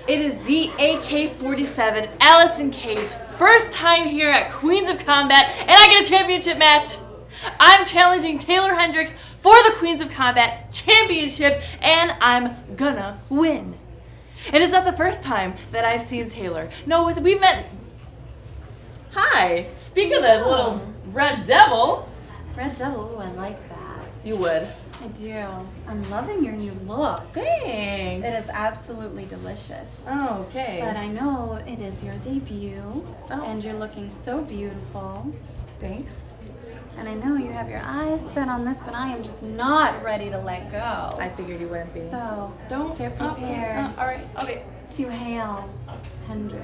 It is the AK-47 Allysin K's first time here at Queens of Combat, and I get a championship match. I'm challenging Taeler Hendrix for the Queens of Combat Championship, and I'm gonna win. And it's not the first time that I've seen Taeler. No, we met. Hi. Speak of the little Red Devil. Red Devil, ooh, I like that. You would. I do. I'm loving your new look. Thanks. It is absolutely delicious. Oh, okay. But I know it is your debut, Oh. and you're looking so beautiful. Thanks. And I know you have your eyes set on this, but I am just not ready to let go. I figured you wouldn't be. So, Don't get prepared all right. Okay. to hail Hendrix.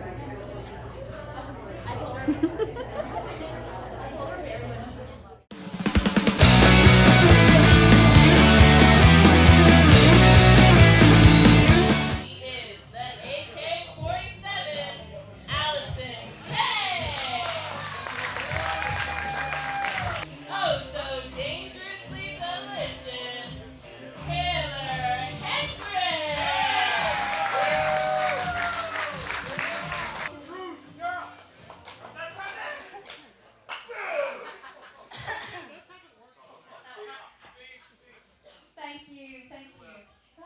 Thank you. So,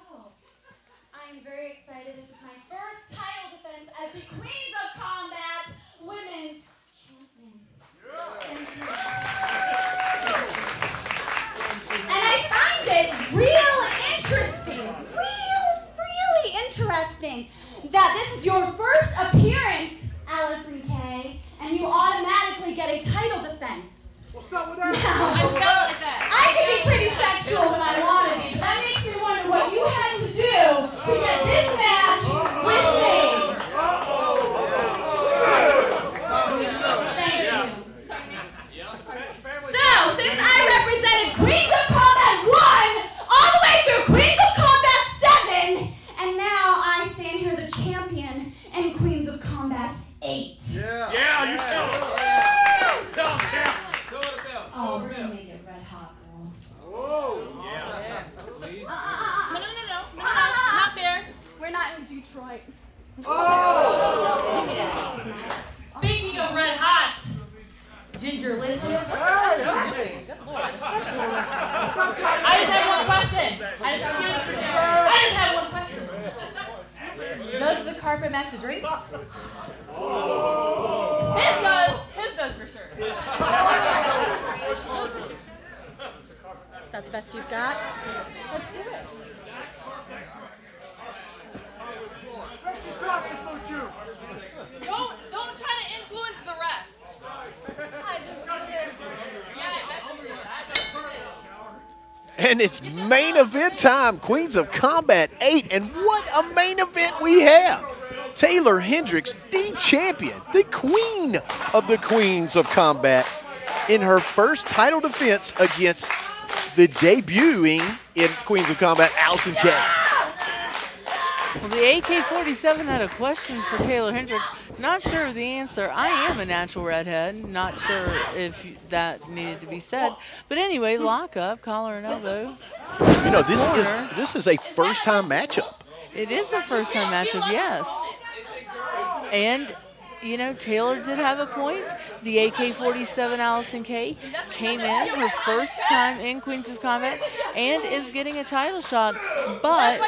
I am very excited. This is my first title defense as the Queens of Combat Women's Champion. Thank you. And I find it really interesting that this is your first appearance, Allysin K, and you automatically get a title defense. What's up with that? I can be pretty sexual when I want to be, but that makes me wonder what you had to do to get this match with me. Thank you. So, since I represented Queens of Combat 1 all the way through Queens of Combat 7, and now I stand here the champion in Queens of Combat 8. Yeah, you tell him. Tell him, champ. Oh, we're gonna make it red hot, girl. Whoa. Yeah. No, not there. We're not in Detroit. Oh. Give me that. Speaking of red hot, Gingerlicious. Good Lord. I just have one question. I just have one question. Does the carpet match the drinks? His does. His does for sure. Is that the best you've got? Let's do it. Don't try to influence the ref. And it's main event time, Queens of Combat 8, and what a main event we have. Taeler Hendrix, the champion, the queen of the Queens of Combat, in her first title defense against the debuting in Queens of Combat, Allysin K. Well, the AK-47 had a question for Taeler Hendrix. Not sure of the answer. I am a natural redhead. Not sure if that needed to be said. But anyway, lock up, collar and elbow. You know, this is a first-time matchup. It is a first-time matchup, yes. And, you know, Taeler did have a point. The AK-47 Allysin K came in her first time in Queens of Combat and is getting a title shot. But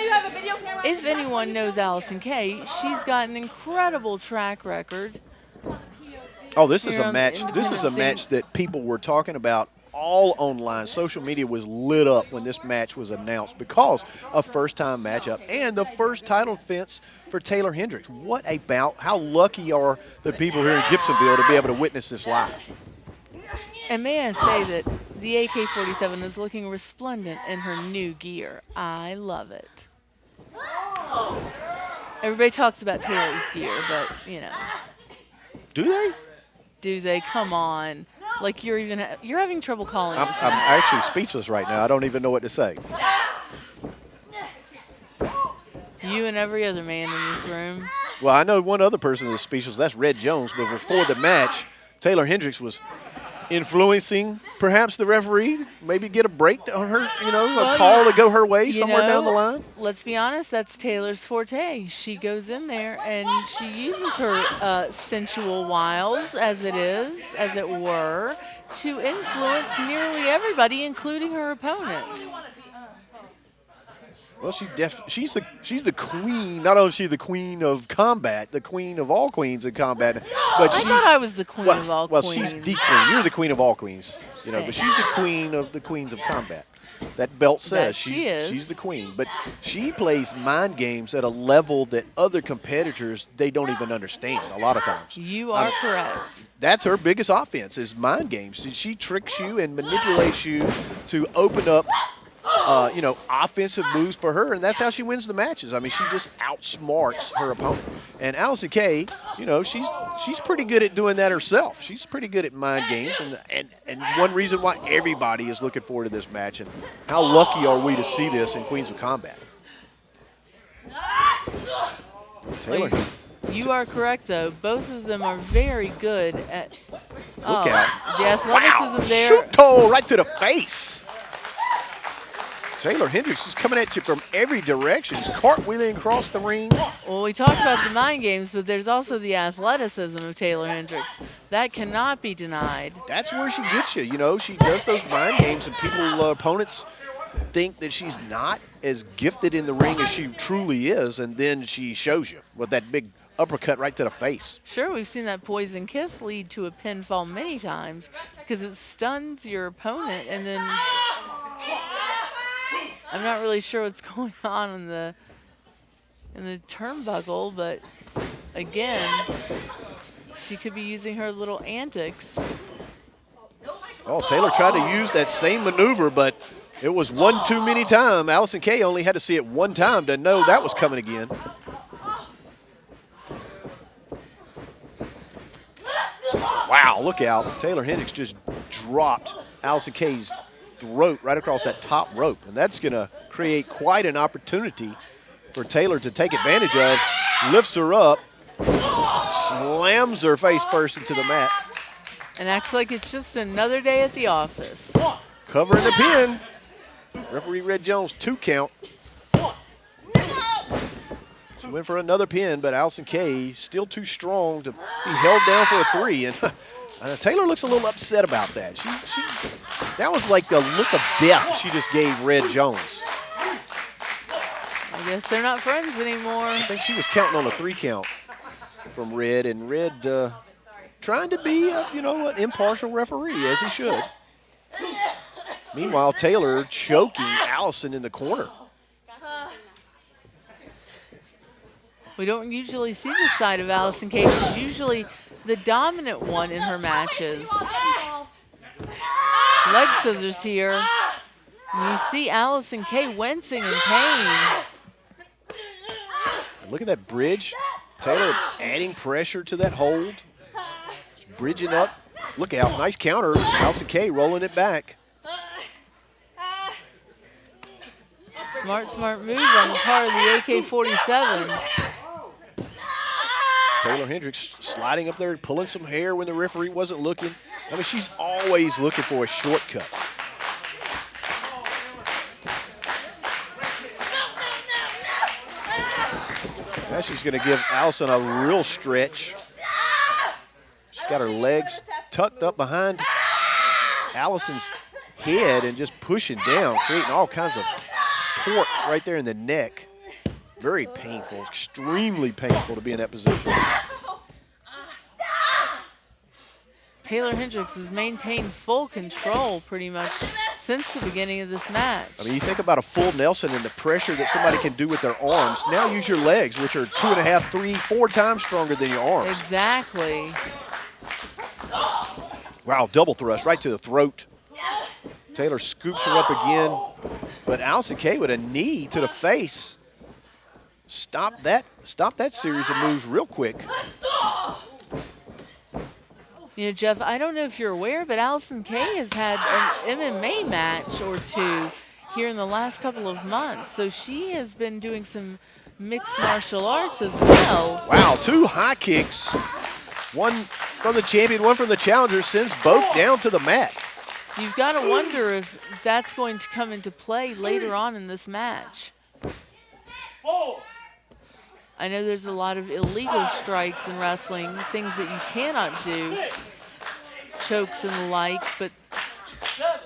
if anyone knows Allysin K, she's got an incredible track record. Oh, this is a match. This is a match that people were talking about all online. Social media was lit up when this match was announced because of first-time matchup and the first title defense for Taeler Hendrix. What a bout. How lucky are the people here in Gibsonville to be able to witness this live. And may I say that the AK-47 is looking resplendent in her new gear. I love it. Everybody talks about Taylor's gear, but, you know. Do they? Do they? Come on. Like you're having trouble calling I'm this I'm match. actually speechless right now. I don't even know what to say. You and every other man in this room. Well, I know one other person that's speechless. That's Red Jones. But before the match, Taeler Hendrix was influencing perhaps the referee, maybe get a break on her, a call to go her way somewhere down the line? Let's be honest, that's Taylor's forte. She goes in there and she uses her sensual wiles, as it were, to influence nearly everybody, including her opponent. Well, she's the queen. Not only is she the queen of combat, the queen of all queens in combat, but I thought I was the queen of all queens. Well, she's the queen. You're the queen of all queens, but she's the queen of the queens of combat. That belt says she's the queen. But she plays mind games at a level that other competitors, they don't even understand a lot of times. You are correct. That's her biggest offense is mind games. She tricks you and manipulates you to open up offensive moves for her, and that's how she wins the matches. I mean, she just outsmarts her opponent. And Allysin Kay, she's pretty good at doing that herself. She's pretty good at mind games, and one reason why everybody is looking forward to this match, and how lucky are we to see this in Queens of Combat. Taeler. You are correct, though. Both of them are very good at. Look out. The athleticism there. Shoot toe right to the face. Taeler Hendrix is coming at you from every direction. He's cartwheeling across the ring. Well, we talked about the mind games, but there's also the athleticism of Taeler Hendrix. That cannot be denied. That's where she gets you. She does those mind games, and opponents think that she's not as gifted in the ring as she truly is, and then she shows you with that big uppercut right to the face. Sure, we've seen that poison kiss lead to a pinfall many times because it stuns your opponent, and then I'm not really sure what's going on in the turnbuckle, but again, she could be using her little antics. Oh, Taeler tried to use that same maneuver, but it was one too many times. Allysin Kay only had to see it one time to know that was coming again. Wow, look out. Taeler Hendrix just dropped Allysin Kay's throat right across that top rope, and that's going to create quite an opportunity for Taeler to take advantage of. Lifts her up, slams her face first into the mat. And acts like it's just another day at the office. Covering the pin. Referee Red Jones 2 count. She went for another pin, but Allysin Kay still too strong to be held down for a 3. And Taeler looks a little upset about that. That was like the look of death she just gave Red Jones. I guess they're not friends anymore. I think she was counting on a 3 count from Red, and Red trying to be an impartial referee, as he should. Meanwhile, Taeler choking Allysin in the corner. We don't usually see this side of Allysin Kay. She's usually the dominant one in her matches. Leg scissors here. And you see Allysin Kay wincing in pain. Look at that bridge. Taeler adding pressure to that hold. Bridging up. Look out. Nice counter. Allysin Kay rolling it back. Smart move on the part of the AK-47. Taeler Hendrix sliding up there, pulling some hair when the referee wasn't looking. I mean, she's always looking for a shortcut. Now she's going to give Allysin a real stretch. She's got her legs tucked up behind Allison's head and just pushing down, creating all kinds of torque right there in the neck. Very painful, extremely painful to be in that position. Taeler Hendrix has maintained full control pretty much since the beginning of this match. I mean, you think about a full Nelson and the pressure that somebody can do with their arms. Now use your legs, which are 2.5, 3, 4 times stronger than your arms. Exactly. Wow, double thrust right to the throat. Taeler scoops her up again, but Allysin Kay with a knee to the face. Stop that series of moves real quick. Jeff, I don't know if you're aware, but Allysin Kay has had an MMA match or 2 here in the last couple of months. So she has been doing some mixed martial arts as well. Wow, 2 high kicks. One from the champion, one from the challenger, sends both down to the mat. You've got to wonder if that's going to come into play later on in this match. I know there's a lot of illegal strikes in wrestling, things that you cannot do, chokes and the like, but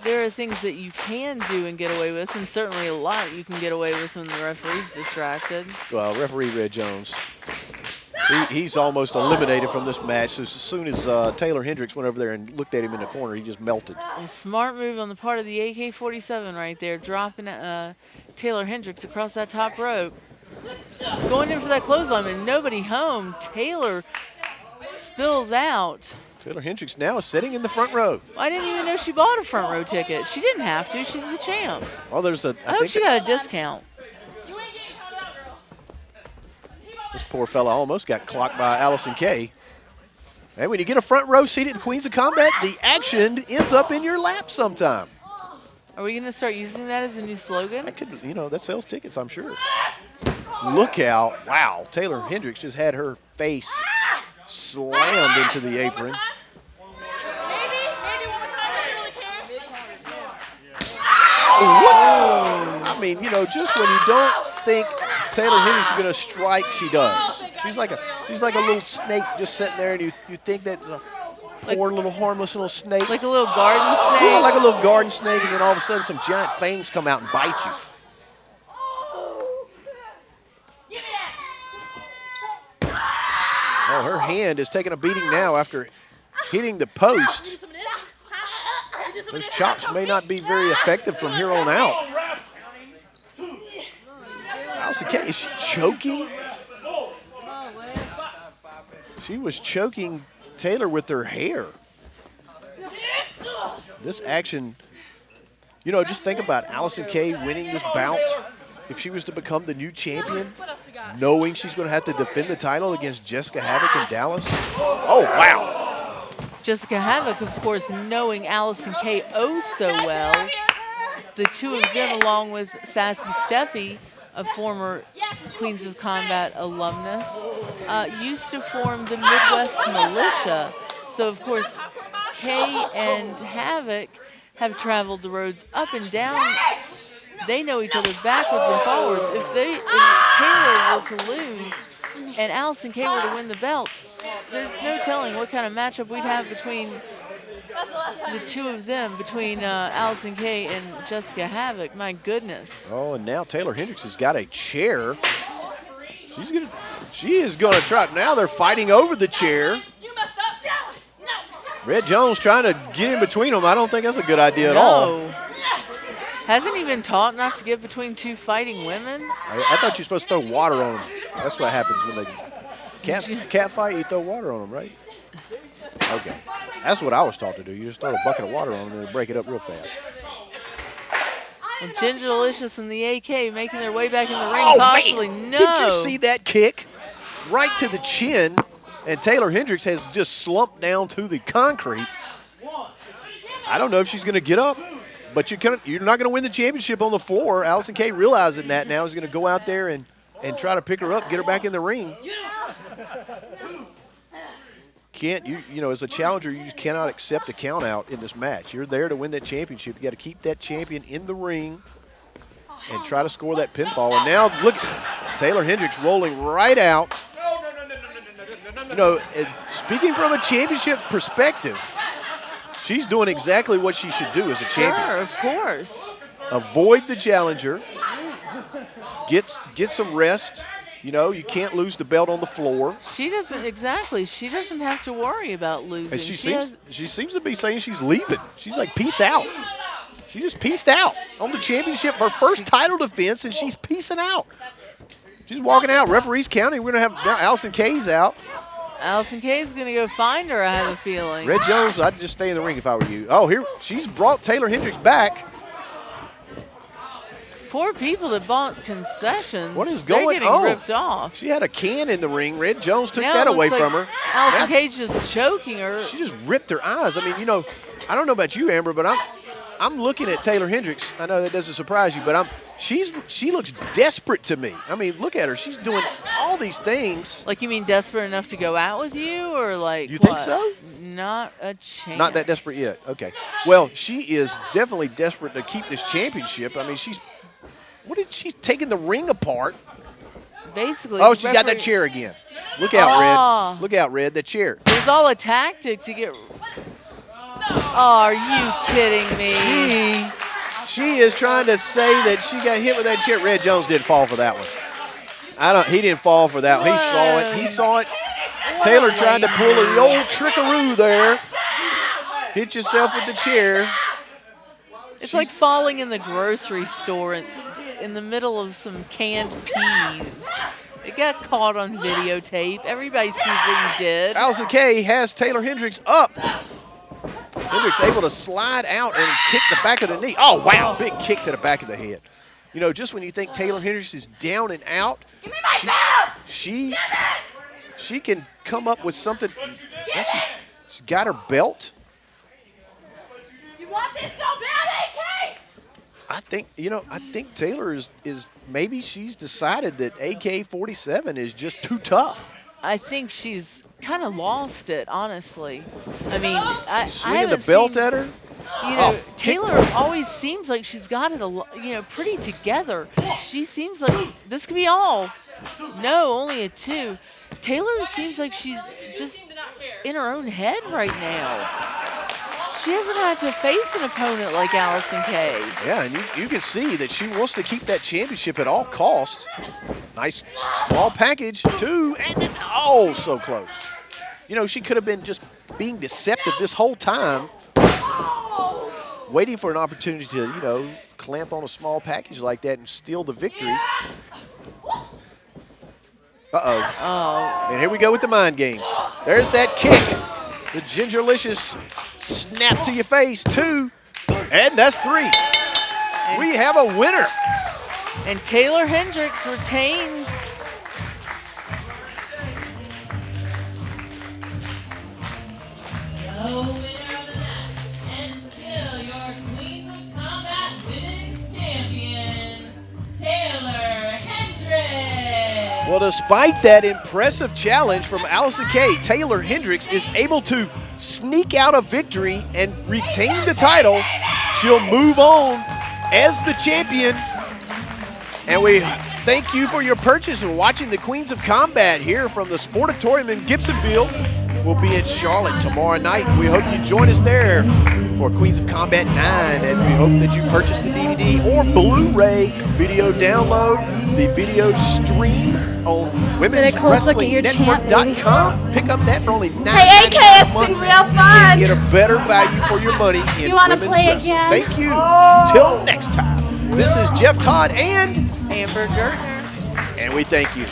there are things that you can do and get away with, and certainly a lot you can get away with when the referee's distracted. Well, referee Red Jones, he's almost eliminated from this match. As soon as Taeler Hendrix went over there and looked at him in the corner, he just melted. A smart move on the part of the AK-47 right there, dropping Taeler Hendrix across that top rope. Going in for that clothesline, and nobody home. Taeler spills out. Taeler Hendrix now is sitting in the front row. I didn't even know she bought a front row ticket. She didn't have to. She's the champ. Well, there's a. I hope she got a discount. This poor fella almost got clocked by Allysin Kay. And when you get a front row seat at the Queens of Combat, the action ends up in your lap sometime. Are we going to start using that as a new slogan? That could, that sells tickets, I'm sure. Look out. Wow, Taeler Hendrix just had her face slammed into the apron. What? I mean, just when you don't think Taeler Hendrix is going to strike, she does. She's like a little snake just sitting there, and you think that's a poor little harmless little snake. Like a little garden snake? Yeah, like a little garden snake, and then all of a sudden some giant fangs come out and bite you. Oh, her hand is taking a beating now after hitting the post. Those chops may not be very effective from here on out. Allysin Kay, is she choking? She was choking Taeler with her hair. This action, just think about Allysin Kay winning this bout. If she was to become the new champion, knowing she's going to have to defend the title against Jessica Havoc and Dallas. Oh, wow. Jessica Havoc, of course, knowing Allysin Kay oh so well. The two of them, along with Sassy Steffi, a former Queens of Combat alumnus, used to form the Midwest Militia. So, of course, Kay and Havoc have traveled the roads up and down. They know each other backwards and forwards. If Taeler were to lose and Allysin Kay were to win the belt, there's no telling what kind of matchup we'd have between the two of them, between Allysin Kay and Jessica Havoc. My goodness. Oh, and now Taeler Hendrix has got a chair. She is gonna try. Now they're fighting over the chair. Red Jones trying to get in between them. I don't think that's a good idea at all. Hasn't he been taught not to get between two fighting women? I thought you're supposed to throw water on them. That's what happens when they cat fight. You throw water on them, right? Okay, that's what I was taught to do. You just throw a bucket of water on them and it'll break it up real fast. Well, Ginger Delicious and the AK making their way back in the ring, Oh, possibly. man. No. Did you see that kick right to the chin? And Taeler Hendrix has just slumped down to the concrete. I don't know if she's going to get up, but you're not going to win the championship on the floor. Allysin Kay realizing that now is going to go out there and try to pick her up, get her back in the ring. As a challenger, you just cannot accept a count out in this match. You're there to win that championship. You got to keep that champion in the ring and try to score that pinfall. And now look, Taeler Hendrix rolling right out. Speaking from a championship perspective, she's doing exactly what she should do as a champion. Sure, of course. Avoid the challenger. Get some rest. You can't lose the belt on the floor. She doesn't have to worry about losing. And she seems to be saying she's leaving. She's like, peace out. She just peaced out on the championship, her first title defense, and she's peacing out. She's walking out. Referee's counting. We're going to have now Allysin Kay's out. Allysin Kay's going to go find her, I have a feeling. Red Jones, I'd just stay in the ring if I were you. Oh, here, she's brought Taeler Hendrix back. Poor people that bought concessions. What is going on? They're getting ripped off. She had a can in the ring. Red Jones took Now that it away looks from like her. Allysin Kay's just choking her. She just ripped her eyes. I mean, I don't know about you, Amber, but I'm looking at Taeler Hendrix. I know that doesn't surprise you, but she looks desperate to me. I mean, look at her. She's doing all these things. Like, you mean desperate enough to go out with you, or like You what? think so? Not a chance. Not that desperate yet. Okay. Well, she is definitely desperate to keep this championship. I mean, she's taking the ring apart. Basically. Oh, she's got that chair again. Look out, Oh. Red. Look out, Red. That chair. It was all a tactic to get. Oh, are you kidding me? She is trying to say that she got hit with that chair. Red Jones didn't fall for that one. He didn't fall for that one. He saw it. He saw it. Taeler trying to pull the old trickaroo there. Hit yourself with the chair. It's like falling in the grocery store in the middle of some canned peas. It got caught on videotape. Everybody sees what you did. Allysin Kay has Taeler Hendrix up. Hendrix able to slide out and kick the back of the knee. Oh, wow, big kick to the back of the head. You know, just when you think Taeler Hendrix is down and out, she can come up with something. She's got her belt. You want this so bad, AK? I think Taeler is maybe she's decided that AK-47 is just too tough. I think she's kind of lost it, honestly. I mean, I Swinging the haven't belt seen, at her. You know, Taeler always seems like she's got it, pretty together. She seems like this could be all. No, only a 2. Taeler seems like she's just in her own head right now. She hasn't had to face an opponent like Allysin Kay. Yeah, and you can see that she wants to keep that championship at all costs. Nice small package, 2, and then, oh, so close. You know, she could have been just being deceptive this whole time, waiting for an opportunity to, clamp on a small package like that and steal the victory. Uh-oh. Oh. And here we go with the mind games. There's that kick. The Gingerlicious snap to your face, 2, and that's 3. We have a winner. And Taeler Hendrix retains. The winner of the match, and still your Queens of Combat Women's Champion, Taeler Hendrix. Well, despite that impressive challenge from Allysin Kay, Taeler Hendrix is able to sneak out a victory and retain the title. She'll move on as the champion. And we thank you for your purchase and watching the Queens of Combat here from the Sportatorium in Gibsonville. We'll be in Charlotte tomorrow night. We hope you join us there for Queens of Combat 9, and we hope that you purchase the DVD or Blu-ray video download, the video stream on womenswrestlingNetwork.com. Pick up that for only $9.99 Hey, AK, it's been real fun. Get a better value for your money in You wanna women's play wrestling. again? Thank you. Till next time. This is Jeff Todd and Amber Gertner. we thank you.